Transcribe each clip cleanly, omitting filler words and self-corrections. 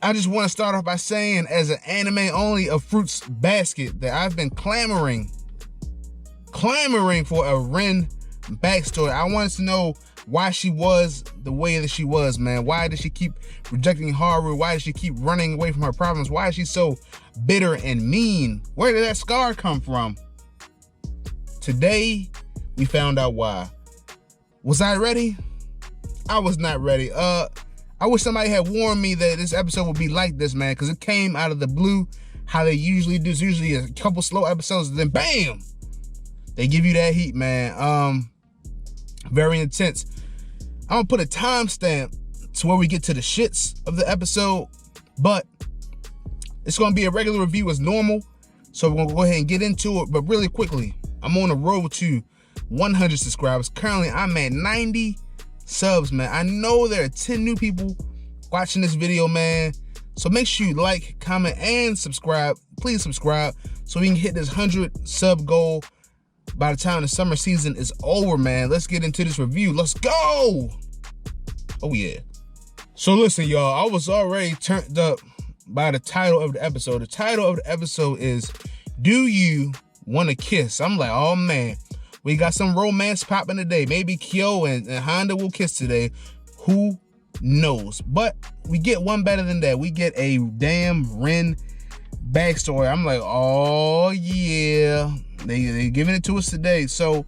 I just want to start off by saying, as an anime only of Fruits Basket, that I've been clamoring for a Rin backstory. I wanted to know why she was the way that she was, man. Why did she keep rejecting Haru? Why did she keep running away from her problems? Why is she so bitter and mean? Where did that scar come from? Today, we found out why. Was I ready? I was not ready. I wish somebody had warned me that this episode would be like this, man, because it came out of the blue, how they usually do. It's usually a couple slow episodes, and then bam! They give you that heat, man. Very intense. I'm gonna put a timestamp to where we get to the shits of the episode, but it's gonna be a regular review as normal, so we're gonna go ahead and get into it. But really quickly, I'm on the road to 100 subscribers. Currently, I'm at 90 subs, man. I know there are 10 new people watching this video, man. So make sure you like, comment, and subscribe. Please subscribe so we can hit this 100 sub goal by the time the summer season is over, man. Let's get into this review. Let's go! Oh, yeah. So listen, y'all. I was already turned up by the title of the episode. The title of the episode is, Do You Want to Kiss? I'm like, oh, man. We got some romance popping today. Maybe Kyo and Honda will kiss today. Who knows? But we get one better than that. We get a damn Rin backstory. I'm like, oh yeah. They giving it to us today. So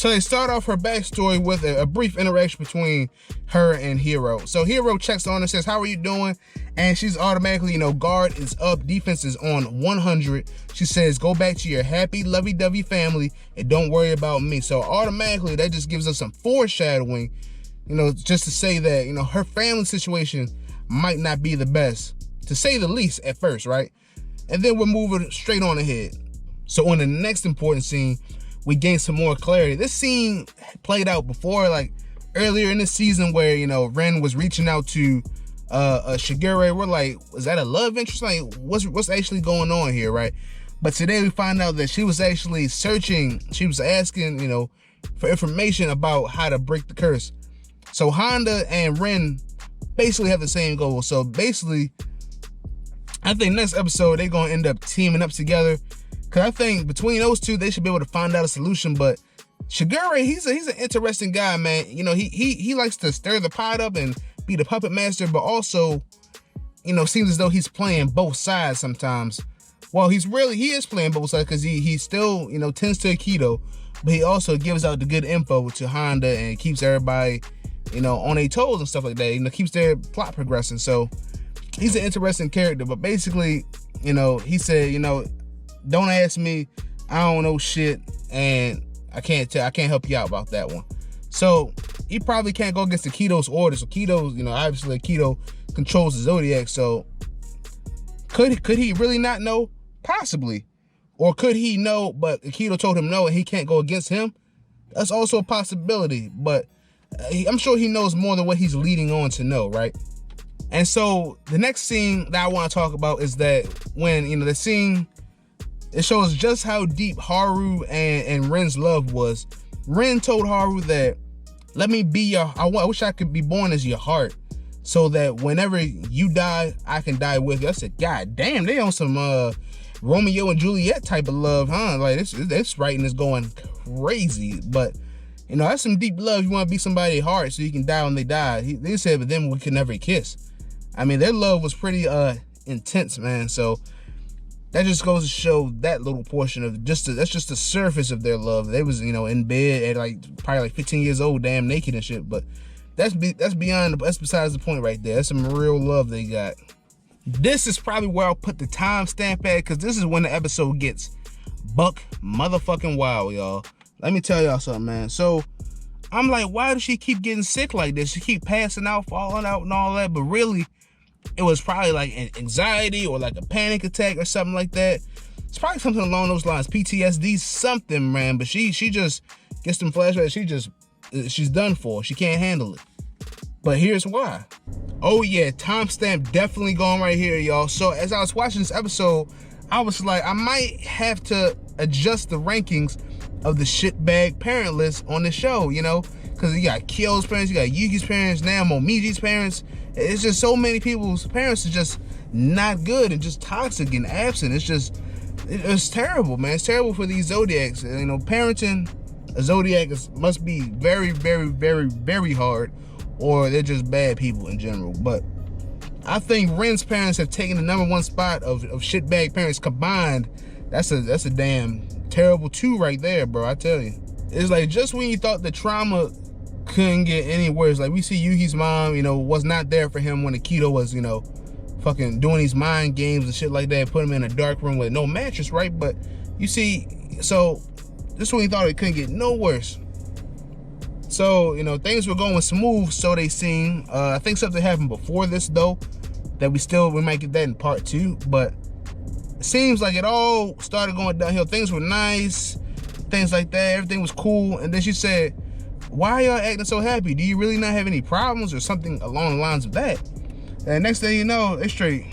they start off her backstory with a brief interaction between her and Hiro. So Hiro checks on her, says, how are you doing? And she's automatically, guard is up, defense is on 100. She says, go back to your happy, lovey-dovey family and don't worry about me. So automatically, that just gives us some foreshadowing, just to say that, her family situation might not be the best, to say the least at first, right? And then we're moving straight on ahead. So on the next important scene, we gain some more clarity. This scene played out before, like earlier in the season where, Ren was reaching out to Shigure. We're like, is that a love interest? Like, what's actually going on here, right? But today we find out that she was actually searching. She was asking, for information about how to break the curse. So Honda and Ren basically have the same goal. So basically, I think next episode they're gonna end up teaming up together. Cause I think between those two, they should be able to find out a solution. But Shigure, he's an interesting guy, man. He likes to stir the pot up and be the puppet master, but also, seems as though he's playing both sides sometimes. Well, he is playing both sides because he still, tends to Aikido, but he also gives out the good info to Honda and keeps everybody, on their toes and stuff like that. Keeps their plot progressing. So he's an interesting character. But basically, he said, don't ask me, I don't know shit, and I can't help you out about that one. So he probably can't go against Aikido's orders. So Aikido's, obviously Aikido controls the Zodiac. So could he really not know? Possibly. Or could he know, but Aikido told him no and he can't go against him? That's also a possibility. But I'm sure he knows more than what he's leading on to know, right? And so the next scene that I want to talk about is that when, the scene, it shows just how deep Haru and Ren's love was. Ren told Haru that, let me be I wish I could be born as your heart so that whenever you die, I can die with you. I said, God damn, they on some Romeo and Juliet type of love, huh? Like this writing is going crazy. But, that's some deep love. You want to be somebody's heart so you can die when they die. They said, but then we could never kiss. I mean, their love was pretty intense, man. So that just goes to show that little portion of that's just the surface of their love. They was, in bed at probably 15 years old, damn naked and shit. But that's besides the point right there. That's some real love they got. This is probably where I'll put the timestamp at, because this is when the episode gets buck motherfucking wild, y'all. Let me tell y'all something, man. So I'm like, why does she keep getting sick like this? She keep passing out, falling out and all that. But really, it was probably like an anxiety or like a panic attack or something like that. It's probably something along those lines. PTSD, something, man. But she just gets them flashbacks. She's done for. She can't handle it. But here's why. Oh yeah, timestamp definitely going right here, y'all. So as I was watching this episode, I was like, I might have to adjust the rankings of the shitbag parent list on the show, because Because you got Kyo's parents, you got Yuki's parents, now Momiji's parents. It's just so many people's parents are just not good and just toxic and absent. It's terrible, man. It's terrible for these Zodiacs. You know, parenting a Zodiac must be very, very, very, very hard, or they're just bad people in general. But I think Ren's parents have taken the #1 spot of shitbag parents combined. That's a damn terrible 2 right there, bro. I tell you. It's like just when you thought the trauma couldn't get any worse. Like we see Yuki's mom, you know, was not there for him when Akito was, you know, fucking doing these mind games and shit like that, put him in a dark room with no mattress, right? But you see, so this when you thought it couldn't get no worse. So, you know, things were going smooth, so they seem. I think something happened before this though, that we might get that in part 2, but it seems like it all started going downhill. Things were nice, things like that, everything was cool, and then she said, why are y'all acting so happy? Do you really not have any problems or something along the lines of that? And next thing you know, it's straight.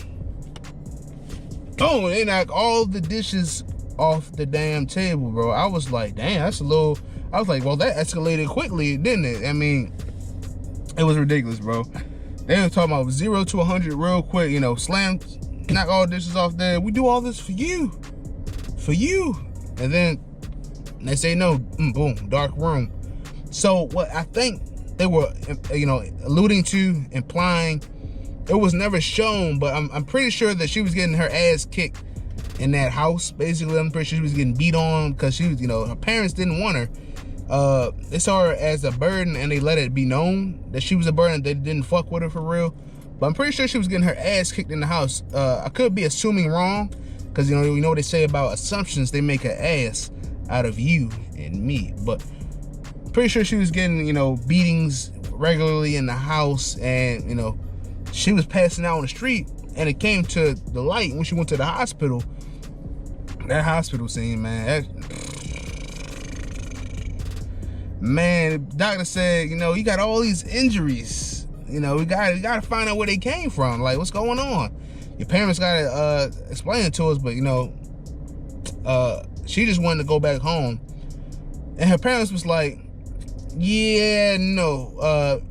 Boom, they knock all the dishes off the damn table, bro. I was like, damn, that's a little, I was like, well, that escalated quickly, didn't it? I mean, it was ridiculous, bro. They were talking about 0 to 100 real quick, you know, slam, knock all dishes off there. We do all this for you. For you. And then they say no, boom, dark room. So what I think they were, you know, alluding to, implying, it was never shown, but I'm pretty sure that she was getting her ass kicked in that house. Basically, I'm pretty sure she was getting beat on because she was, you know, her parents didn't want her. They saw her as a burden and they let it be known that she was a burden. They didn't fuck with her for real. But I'm pretty sure she was getting her ass kicked in the house. I could be assuming wrong because, you know what they say about assumptions, they make an ass out of you and me. But pretty sure she was getting, you know, beatings regularly in the house, and, you know, she was passing out on the street, and it came to the light when she went to the hospital. That hospital scene, man. Man, the doctor said, you know, you got all these injuries. You know, we gotta find out where they came from. Like, what's going on? Your parents gotta explain it to us, but, you know, she just wanted to go back home. And her parents was like, yeah, no,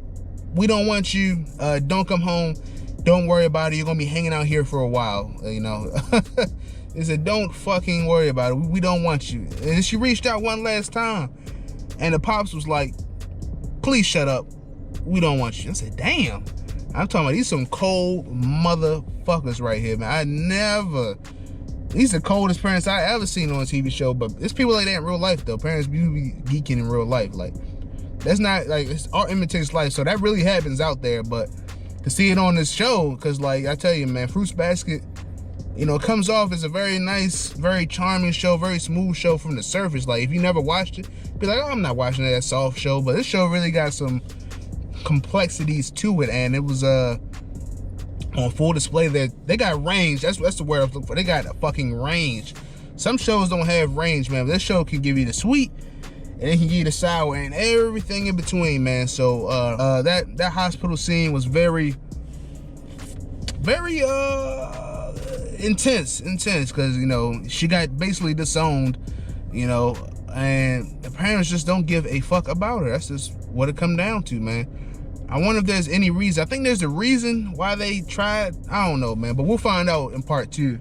we don't want you. Don't come home. Don't worry about it. You're gonna be hanging out here for a while, you know. They said, don't fucking worry about it. We don't want you. And she reached out one last time, and the pops was like, please shut up. We don't want you. I said, damn. I'm talking about these some cold motherfuckers right here, man. These are the coldest parents I ever seen on a TV show, but it's people like that in real life, though. Parents be geeking in real life. Like, that's not, like, it's art imitates life, so that really happens out there, but to see it on this show, because, like, I tell you, man, Fruits Basket, you know, it comes off as a very nice, very charming show, very smooth show from the surface. Like, if you never watched it, be like, oh, I'm not watching that soft show, but this show really got some complexities to it, and it was, on full display there. They got range. That's the word I'm looking for. They got a fucking range. Some shows don't have range, man, but this show can give you the sweet, and it can give you the sour, and everything in between, man. So that hospital scene was very intense, because, you know, she got basically disowned, you know, and the parents just don't give a fuck about her. That's just what it come down to, man. I wonder if there's any reason. I think there's a reason why they tried. I don't know, man, but we'll find out in part 2.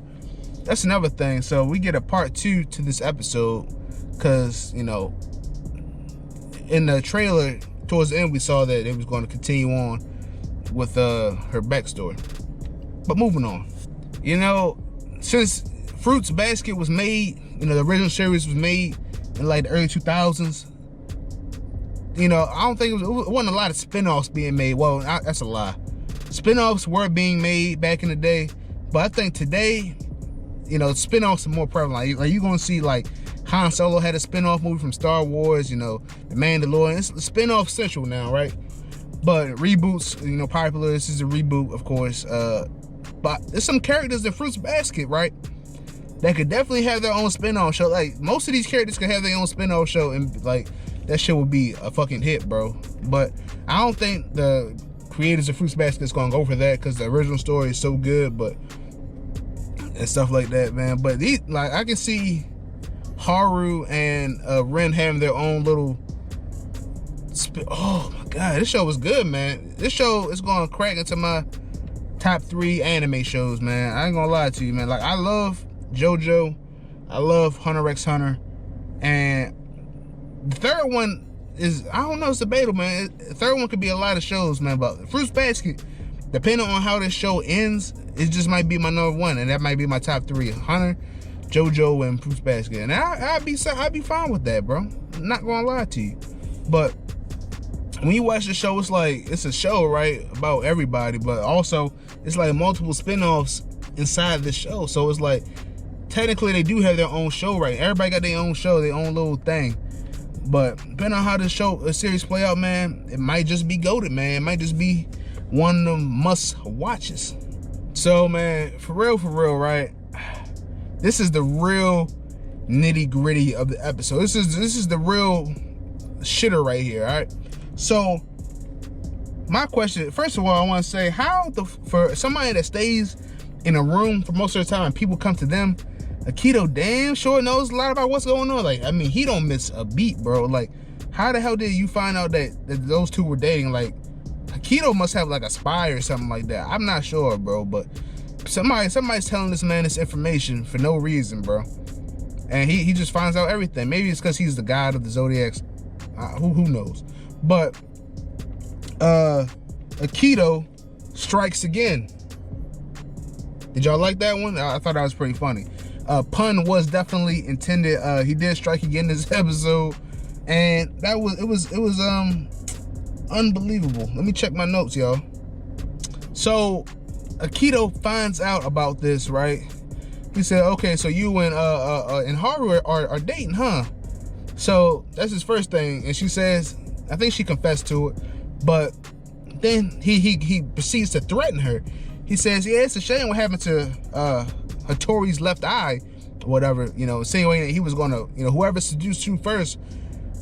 That's another thing. So we get a part 2 to this episode because, you know, in the trailer towards the end we saw that it was going to continue on with her backstory. But moving on, you know, since Fruits Basket was made, you know, the original series was made in like the early 2000s. You know, I don't think it wasn't a lot of spinoffs being made. Well, that's a lie. Spinoffs were being made back in the day, but I think today, you know, spinoffs are more prevalent. Like you're gonna see, like, Han Solo had a spinoff movie from Star Wars. You know, The Mandalorian. It's spinoff central now, right? But reboots, you know, popular. This is a reboot, of course. But there's some characters in Fruits Basket, right, that could definitely have their own spinoff show. Like, most of these characters could have their own spinoff show, and like, that shit would be a fucking hit, bro. But I don't think the creators of Fruits Basket is gonna go for that because the original story is so good, but and stuff like that, man. But these, like, I can see Haru and Ren having their own little Oh my god, this show was good, man. This show is gonna crack into my top 3 anime shows, man. I ain't gonna lie to you, man. Like, I love JoJo, I love Hunter x Hunter, and the third one is, I don't know, it's debatable, man. The third one could be a lot of shows, man, but Fruits Basket, depending on how this show ends, it just might be my number 1, and that might be my top 3: Hunter, JoJo, and Fruits Basket. And I'd be fine with that, bro. I'm not gonna lie to you. But when you watch the show, it's like, it's a show, right, about everybody, but also it's like multiple spin-offs inside the show. So it's like, technically they do have their own show, right? Everybody got their own show, their own little thing. But depending on how the series play out, man, it might just be goated, man. It might just be one of the must watches. So, man, for real, right? This is the real nitty gritty of the episode. This is the real shitter right here, all right? So, my question, first of all, I want to say, for somebody that stays in a room for most of the time and people come to them, Akito damn sure knows a lot about what's going on. Like, I mean, he don't miss a beat, bro. Like, how the hell did you find out that those two were dating? Like, Akito must have like a spy or something like that. I'm not sure, bro, but somebody's telling this man this information for no reason, bro. And he just finds out everything. Maybe it's because he's the god of the Zodiacs. Who knows? But Akito strikes again. Did y'all like that one? I thought that was pretty funny. Pun was definitely intended. He did strike again this episode, and it was unbelievable. Let me check my notes, y'all. So Akito finds out about this, right? He said, okay, so you and Haru are dating, huh? So that's his first thing. And she says, I think she confessed to it, but then he proceeds to threaten her. He says, yeah, it's a shame what happened to Hattori's left eye, or whatever, you know, insinuating that he was gonna, you know, whoever seduced you first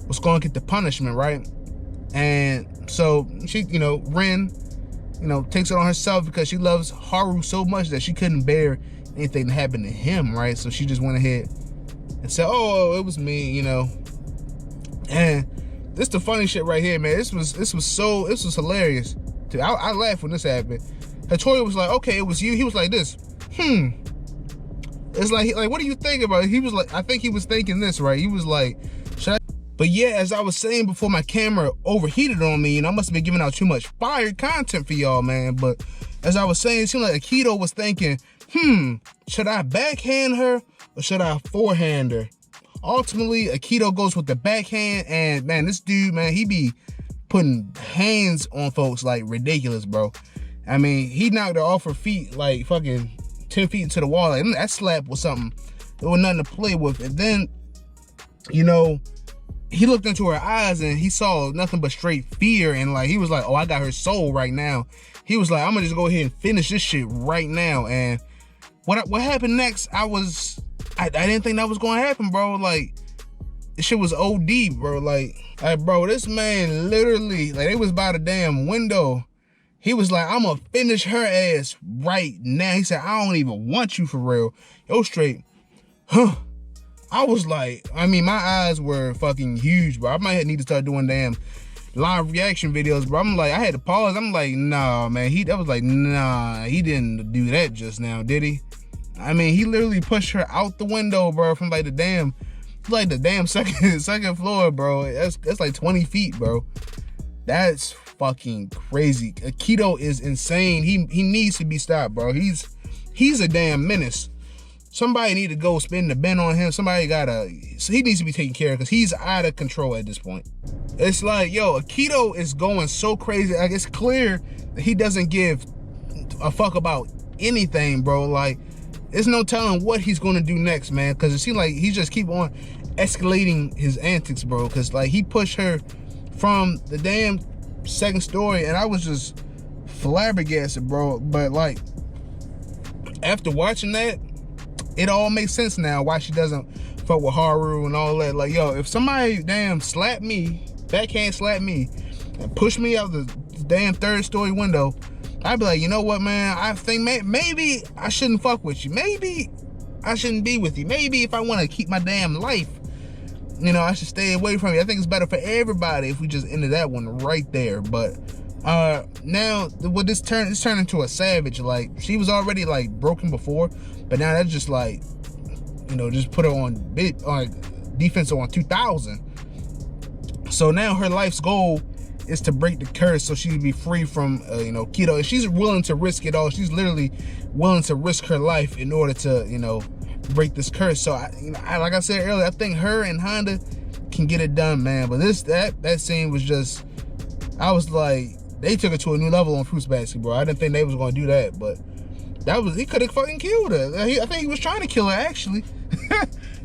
was gonna get the punishment, right? And so she, you know, Rin, you know, takes it on herself because she loves Haru so much that she couldn't bear anything to happen to him, right? So she just went ahead and said, oh, it was me, you know. And this the funny shit right here, man. This was hilarious. I laughed when this happened. Hattori was like, okay, it was you. He was like this. It's like what do you think about it? He was like, I think he was thinking this, right? He was like, should I? But yeah, as I was saying before my camera overheated on me, and I must have been giving out too much fire content for y'all, man. But as I was saying, it seemed like Akito was thinking, should I backhand her or should I forehand her? Ultimately, Akito goes with the backhand, and man, this dude, man, he be putting hands on folks like ridiculous, bro. I mean, he knocked her off her feet like fucking 10 feet into the wall. Like, that slap was something. There was nothing to play with. And then, you know, he looked into her eyes and he saw nothing but straight fear. And like, he was like, oh, I got her soul right now. He was like, I'm gonna just go ahead and finish this shit right now. And what happened next, I didn't think that was gonna happen, bro. Like, this shit was OD, bro. Like, bro, this man literally, like, they was by the damn window. He was like, I'm gonna finish her ass right now. He said, I don't even want you for real. Yo, straight, huh? I was like, I mean, my eyes were fucking huge, bro. I might need to start doing damn live reaction videos, bro. I'm like, I had to pause. I'm like, nah, man. That was like, nah, he didn't do that just now, did he? I mean, he literally pushed her out the window, bro, from like the damn second floor, bro. That's like 20 feet, bro. That's fucking crazy. Akito is insane. He needs to be stopped, bro. He's a damn menace. Somebody need to go spin the bin on him. He needs to be taken care of because he's out of control at this point. It's like, yo, Akito is going so crazy. Like, it's clear that he doesn't give a fuck about anything, bro. Like, there's no telling what he's gonna do next, man. Because it seems like he just keep on escalating his antics, bro. Because like, he pushed her from the damn second story, and I was just flabbergasted, bro. But like, after watching that, it all makes sense now why she doesn't fuck with Haru and all that. Like, yo, if somebody damn backhand slap me and push me out the damn third story window, I'd be like, you know what, man, I think maybe I shouldn't fuck with you. Maybe I shouldn't be with you. Maybe if I want to keep my damn life, you know, I should stay away from it. I think it's better for everybody if we just ended that one right there. But now with it's turned into a savage. Like, she was already like broken before, but now that's just like, you know, just put her on defense on 2000. So now her life's goal is to break the curse so she can be free from you know, Kido. And she's willing to risk it all. She's literally willing to risk her life in order to, you know, break this curse. So like I said earlier, I think her and Honda can get it done, man. But that scene was just, I was like, they took it to a new level on Fruits Basket, bro. I didn't think they was gonna do that, but he could have fucking killed her. I think he was trying to kill her, actually.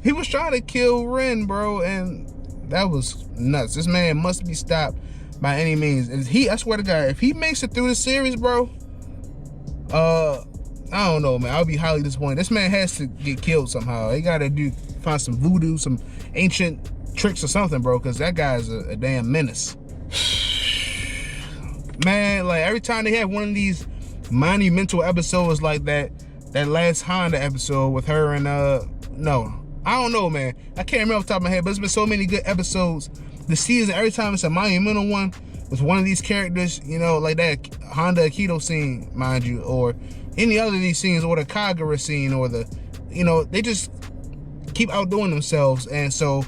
He was trying to kill Ren, bro, and that was nuts. This man must be stopped by any means. I swear to God, if he makes it through the series, bro, I don't know, man. I'll be highly disappointed. This man has to get killed somehow. They gotta find some voodoo, some ancient tricks or something, bro, because that guy's a damn menace. Man, like, every time they have one of these monumental episodes like that last Honda episode with her and no, I don't know, man. I can't remember off the top of my head, but it's been so many good episodes this season. Every time it's a monumental one with one of these characters, you know, like that Honda Aikido scene, mind you, or any other of these scenes, or the Kagura scene, or the, you know, they just keep outdoing themselves. And so,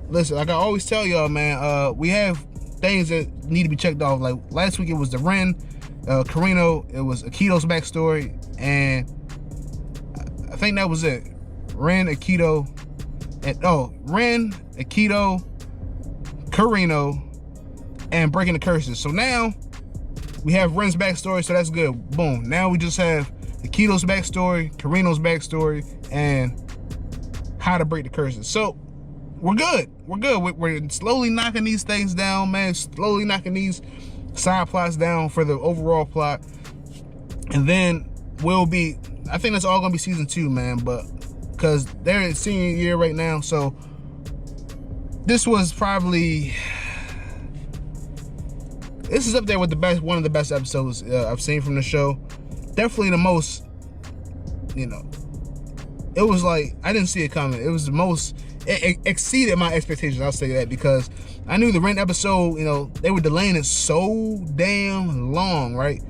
listen, like I always tell y'all, man, we have things that need to be checked off. Like last week, it was the Ren, Karino, it was Aikido's backstory, and I think that was it. Ren, Aikido, Ren, Aikido, Karino, and breaking the curses. So now we have Ren's backstory, so that's good. Boom. Now we just have Aikido's backstory, Karino's backstory, and how to break the curses. So we're good. We're good. We're slowly knocking these things down, man. Slowly knocking these side plots down for the overall plot. And then I think that's all gonna be season 2, man. But because they're in senior year right now, so this was probably, this is up there with one of the best episodes I've seen from the show. Definitely the most, you know, it was like, I didn't see it coming. It was the most, it exceeded my expectations, I'll say that, because I knew the Ren episode, you know, they were delaying it so damn long, right?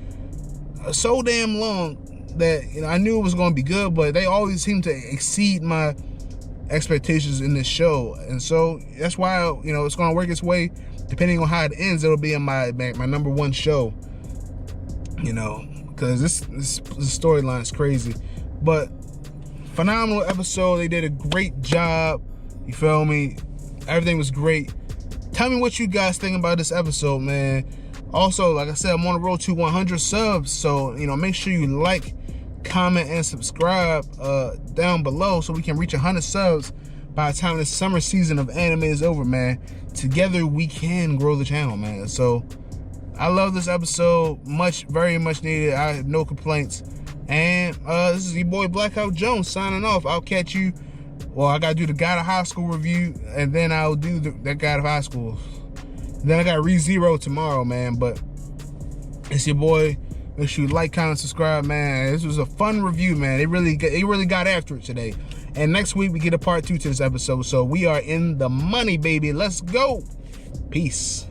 So damn long that, you know, I knew it was going to be good, but they always seem to exceed my expectations in this show. And so that's why, you know, it's going to work its way. Depending on how it ends, it'll be in my number 1 show, you know, because this storyline is crazy. But phenomenal episode. They did a great job. You feel me? Everything was great. Tell me what you guys think about this episode, man. Also, like I said, I'm on the road to 100 subs, so, you know, make sure you like, comment, and subscribe down below so we can reach 100 subs by the time this summer season of anime is over, man. Together we can grow the channel, man. So I love this episode, very much needed. I have no complaints. And this is your boy Blackout Jones signing off. I'll catch you. Well, I gotta do the God of High School review, and then I'll do that God of High School. Then I got ReZero tomorrow, man. But it's your boy. Make sure you like, comment, subscribe, man. This was a fun review, man. They really got after it today. And next week we get a part 2 to this episode. So we are in the money, baby. Let's go. Peace.